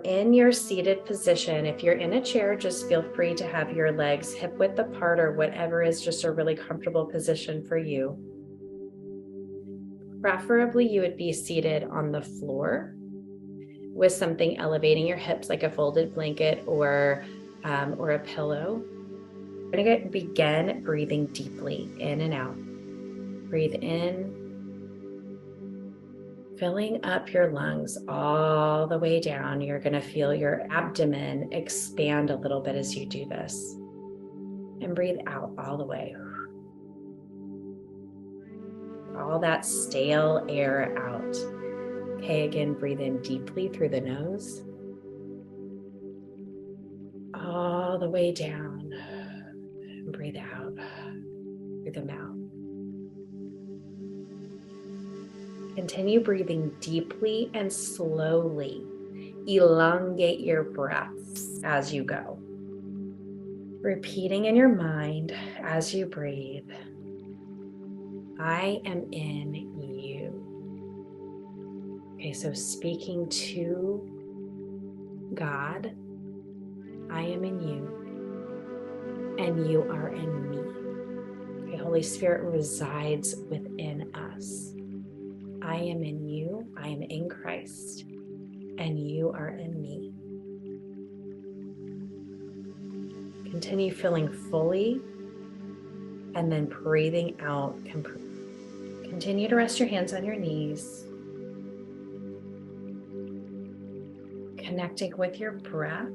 in your seated position, if you're in a chair, just feel free to have your legs hip width apart or whatever is just a really comfortable position for you. Preferably, you would be seated on the floor with something elevating your hips, like a folded blanket or a pillow. We're going to begin breathing deeply in and out. Breathe in, filling up your lungs all the way down. You're going to feel your abdomen expand a little bit as you do this. And breathe out all the way. All that stale air out. Okay, again, breathe in deeply through the nose. All the way down. And breathe out through the mouth. Continue breathing deeply and slowly. Elongate your breaths as you go. Repeating in your mind as you breathe, I am in you. Okay, so speaking to God, I am in you, and you are in me. Okay, Holy Spirit resides within us. I am in you, I am in Christ, and you are in me. Continue filling fully and then breathing out. Continue to rest your hands on your knees, connecting with your breath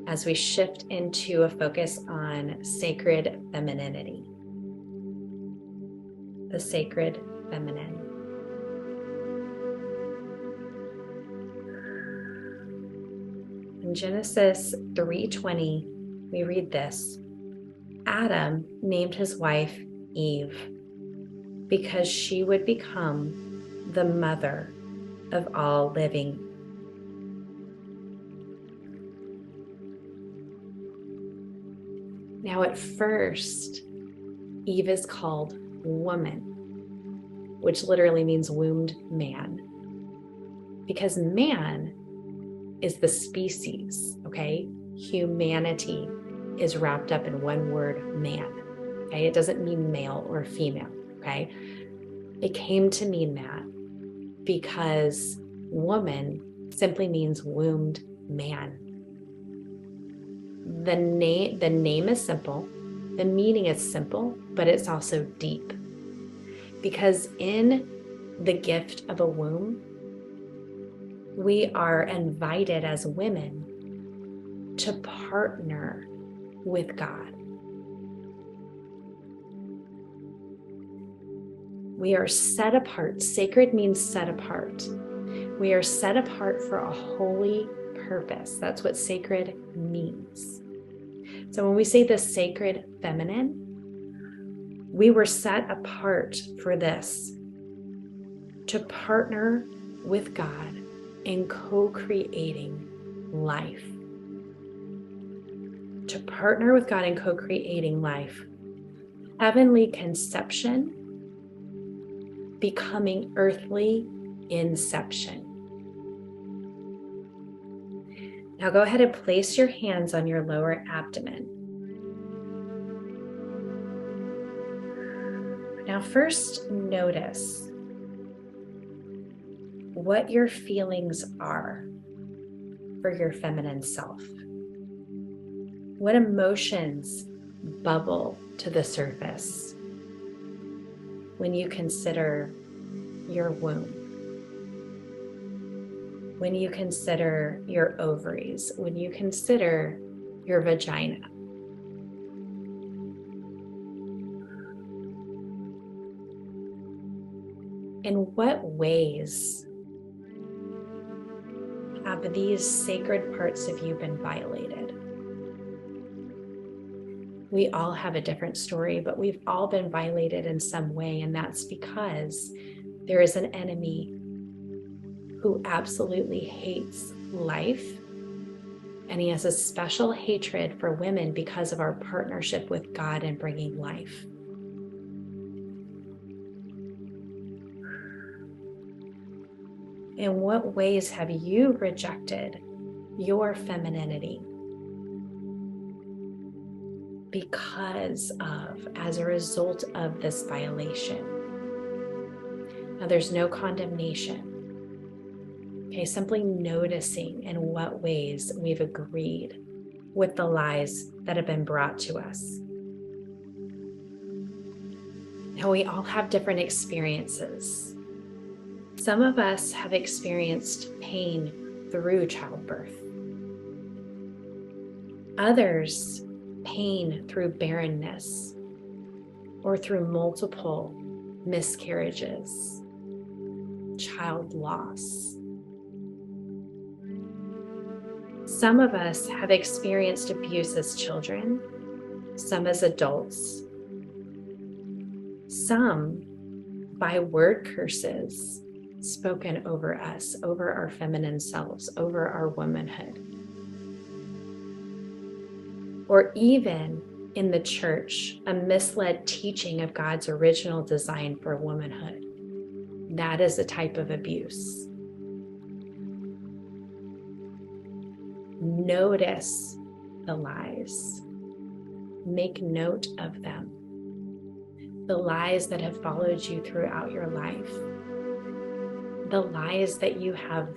as we shift into a focus on sacred femininity. The sacred feminine. In Genesis 3:20, we read this: Adam named his wife Eve because she would become the mother of all living. Now, at first, Eve is called woman, which literally means wombed man, because man is the species, okay? Humanity is wrapped up in one word, man, okay? It doesn't mean male or female, okay? It came to mean that because woman simply means wombed man. The name is simple, the meaning is simple, but it's also deep. Because in the gift of a womb, we are invited as women to partner with God. We are set apart. Sacred means set apart. We are set apart for a holy purpose. That's what sacred means. So when we say the sacred feminine, we were set apart for this, to partner with God in co-creating life. To partner with God in co-creating life. Heavenly conception becoming earthly inception. Now go ahead and place your hands on your lower abdomen. Now first notice what your feelings are for your feminine self. What emotions bubble to the surface when you consider your womb, when you consider your ovaries, when you consider your vagina? In what ways have these sacred parts of you been violated? We all have a different story, but we've all been violated in some way, and that's because there is an enemy who absolutely hates life, and he has a special hatred for women because of our partnership with God in bringing life. In what ways have you rejected your femininity as a result of this violation? Now, there's no condemnation. Okay, simply noticing in what ways we've agreed with the lies that have been brought to us. Now, we all have different experiences. Some of us have experienced pain through childbirth. Others, pain through barrenness or through multiple miscarriages, child loss. Some of us have experienced abuse as children, some as adults, some by word curses spoken over us, over our feminine selves, over our womanhood. Or even in the church, a misled teaching of God's original design for womanhood. That is a type of abuse. Notice the lies. Make note of them. The lies that have followed you throughout your life. The lies that you have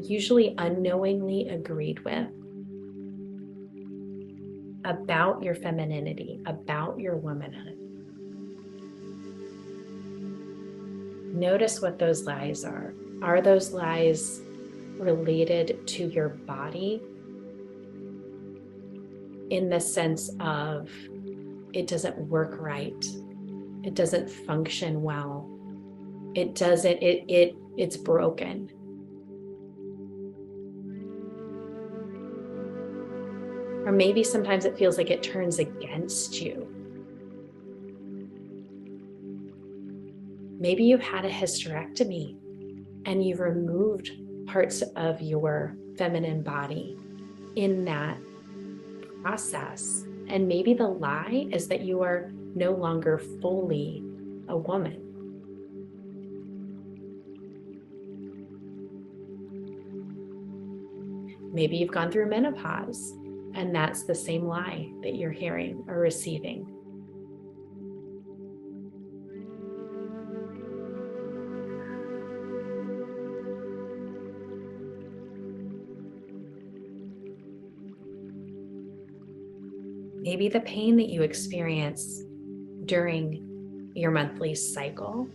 usually unknowingly agreed with about your femininity, about your womanhood. Notice what those lies are. Are those lies related to your body in the sense of it doesn't work right, it doesn't function well, it's broken? Or maybe sometimes it feels like it turns against you. Maybe you've had a hysterectomy and you've removed parts of your feminine body in that process. And maybe the lie is that you are no longer fully a woman. Maybe you've gone through menopause, and that's the same lie that you're hearing or receiving. Maybe the pain that you experience during your monthly cycle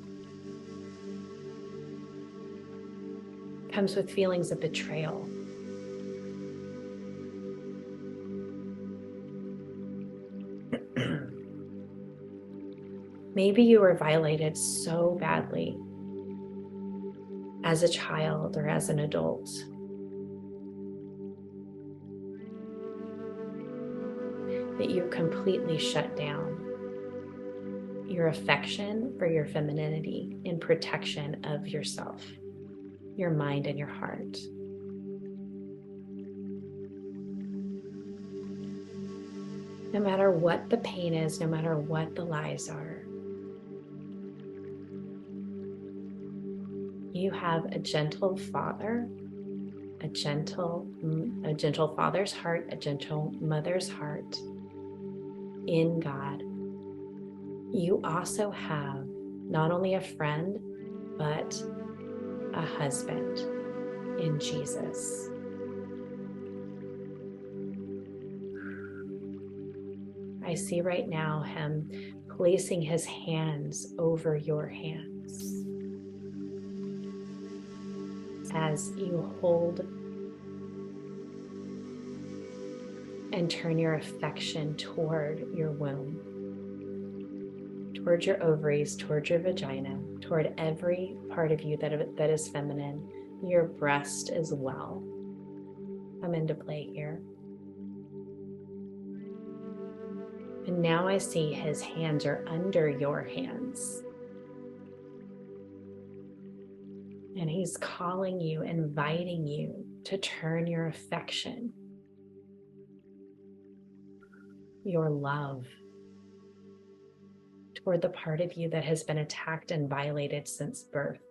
comes with feelings of betrayal. Maybe you were violated so badly as a child or as an adult that you completely shut down your affection for your femininity in protection of yourself, your mind, and your heart. No matter what the pain is, no matter what the lies are, you have a gentle father, a gentle father's heart, a gentle mother's heart in God. You also have not only a friend, but a husband in Jesus. I see right now him placing his hands over your hands as you hold and turn your affection toward your womb, toward your ovaries, toward your vagina, toward every part of you that is feminine, your breast as well. Come into play here. And now I see his hands are under your hands. And he's calling you, inviting you to turn your affection, your love, toward the part of you that has been attacked and violated since birth.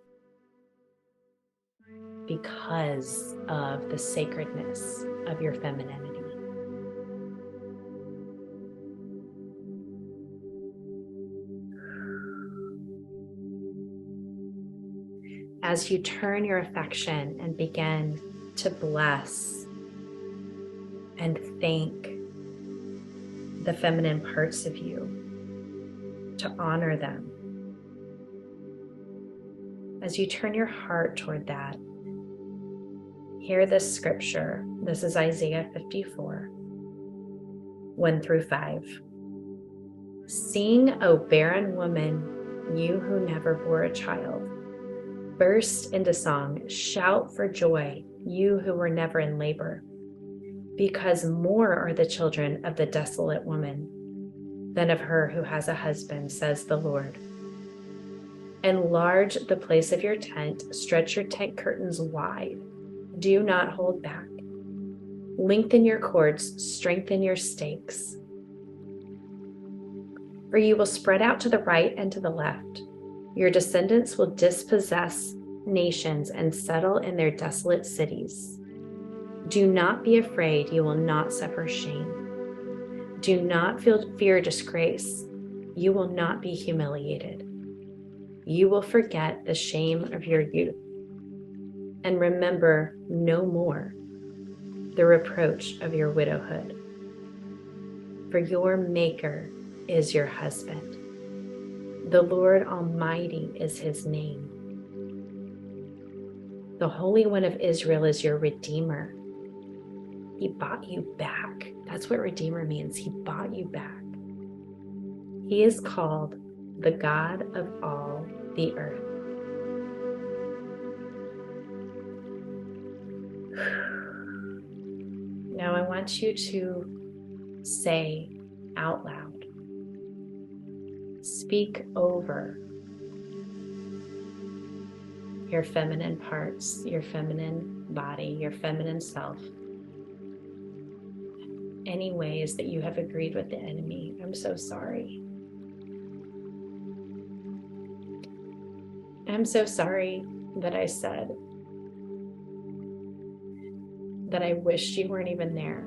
because of the sacredness of your femininity. As you turn your affection and begin to bless and thank the feminine parts of you, to honor them, as you turn your heart toward that, hear this scripture. This is Isaiah 54, 1-5. Sing, O barren woman, you who never bore a child. Burst into song, shout for joy, you who were never in labor, because more are the children of the desolate woman than of her who has a husband, says the Lord. Enlarge the place of your tent, stretch your tent curtains wide, do not hold back. Lengthen your cords, strengthen your stakes. For you will spread out to the right and to the left. Your descendants will dispossess nations and settle in their desolate cities. Do not be afraid, you will not suffer shame. Do not fear disgrace, you will not be humiliated. You will forget the shame of your youth and remember no more the reproach of your widowhood. For your Maker is your husband. The Lord Almighty is his name. The Holy One of Israel is your Redeemer. He bought you back. That's what Redeemer means. He bought you back. He is called the God of all the earth. Now I want you to say out loud, speak over your feminine parts, your feminine body, your feminine self. Any ways that you have agreed with the enemy, I'm so sorry. I'm so sorry that I said that I wished you weren't even there.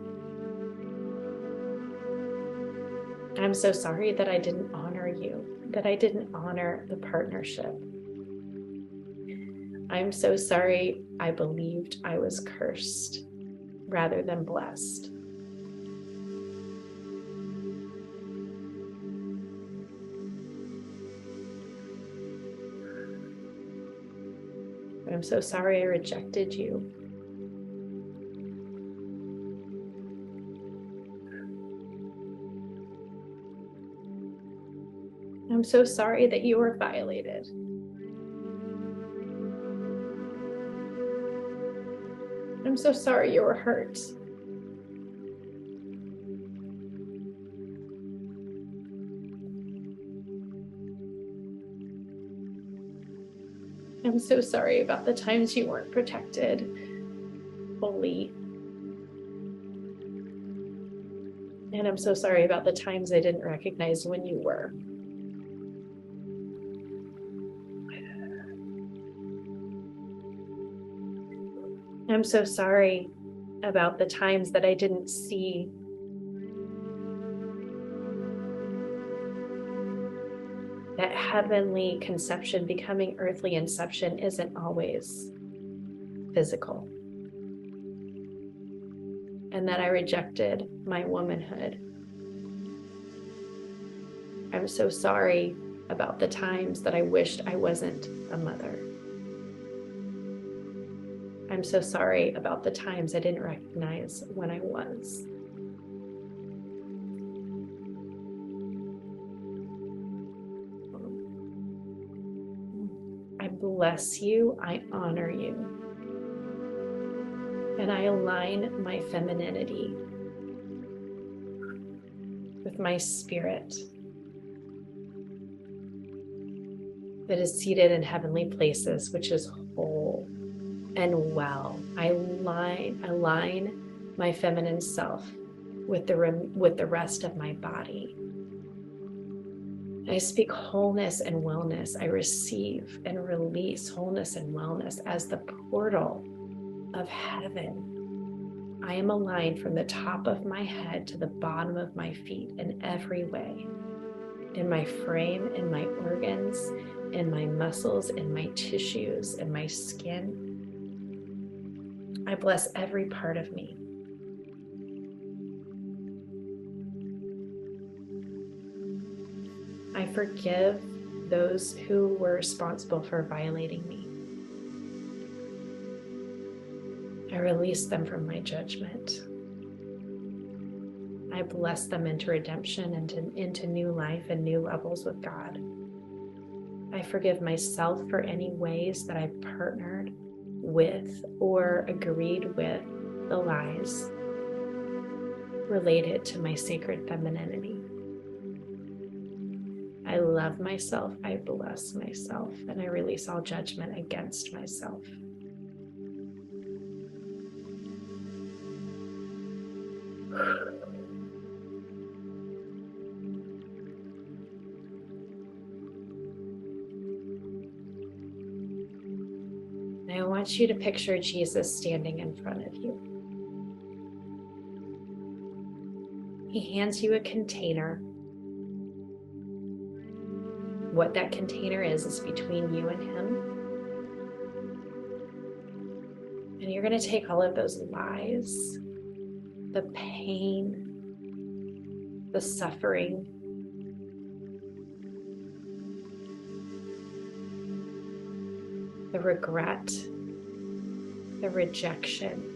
I'm so sorry that I didn't honor you, that I didn't honor the partnership. I'm so sorry I believed I was cursed rather than blessed. I'm so sorry I rejected you. I'm so sorry that you were violated. I'm so sorry you were hurt. I'm so sorry about the times you weren't protected fully. And I'm so sorry about the times I didn't recognize when you were. I'm so sorry about the times that I didn't see that heavenly conception becoming earthly inception isn't always physical. And that I rejected my womanhood. I'm so sorry about the times that I wished I wasn't a mother. I'm so sorry about the times I didn't recognize when I was. I bless you, I honor you, and I align my femininity with my spirit that is seated in heavenly places, which is whole and well. I align my feminine self with the rest of my body. I speak wholeness and wellness. I receive and release wholeness and wellness as the portal of heaven. I am aligned from the top of my head to the bottom of my feet in every way, in my frame, in my organs, in my muscles, in my tissues, in my skin. I bless every part of me. I forgive those who were responsible for violating me. I release them from my judgment. I bless them into redemption and into new life and new levels with God. I forgive myself for any ways that I've partnered with or agreed with the lies related to my sacred femininity. I love myself, I bless myself, and I release all judgment against myself. I want you to picture Jesus standing in front of you. He hands you a container. What that container is between you and him. And you're going to take all of those lies, the pain, the suffering, the regret, the rejection,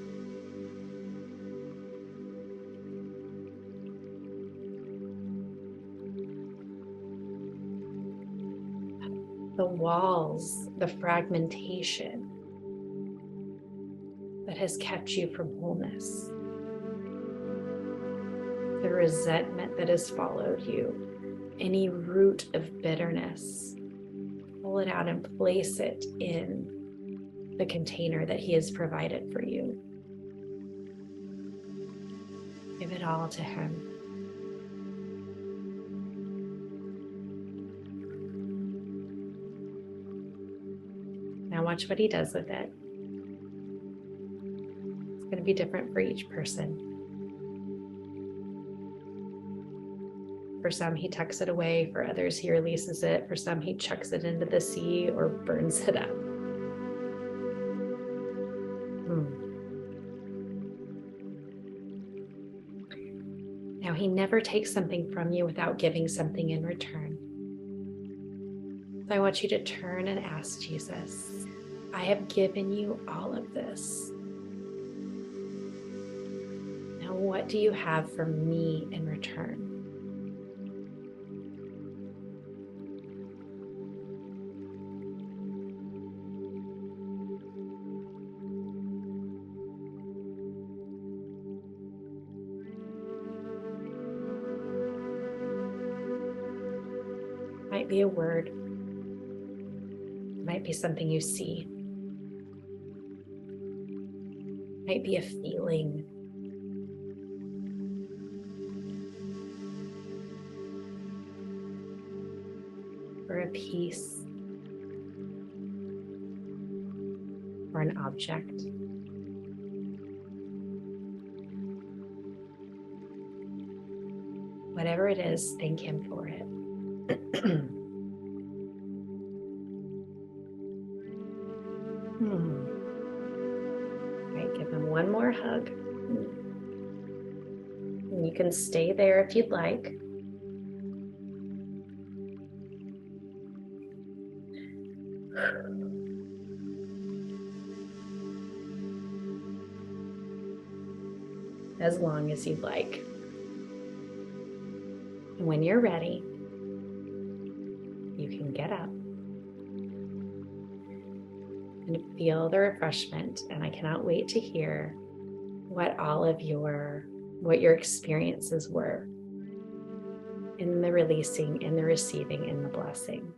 the walls, the fragmentation that has kept you from wholeness, the resentment that has followed you, any root of bitterness. Pull it out and place it in the container that he has provided for you. Give it all to him. Now watch what he does with it. It's going to be different for each person. For some, he tucks it away. For others, he releases it. For some, he chucks it into the sea or burns it up. Now, he never takes something from you without giving something in return. So I want you to turn and ask Jesus, I have given you all of this. Now, what do you have for me in return? Might be a word, might be something you see, might be a feeling, or a piece, or an object. Whatever it is, thank him for it. Right, give him one more hug. And you can stay there if you'd like. As long as you'd like. And when you're ready, you can get up and feel the refreshment. And I cannot wait to hear what your experiences were in the releasing, in the receiving, in the blessing.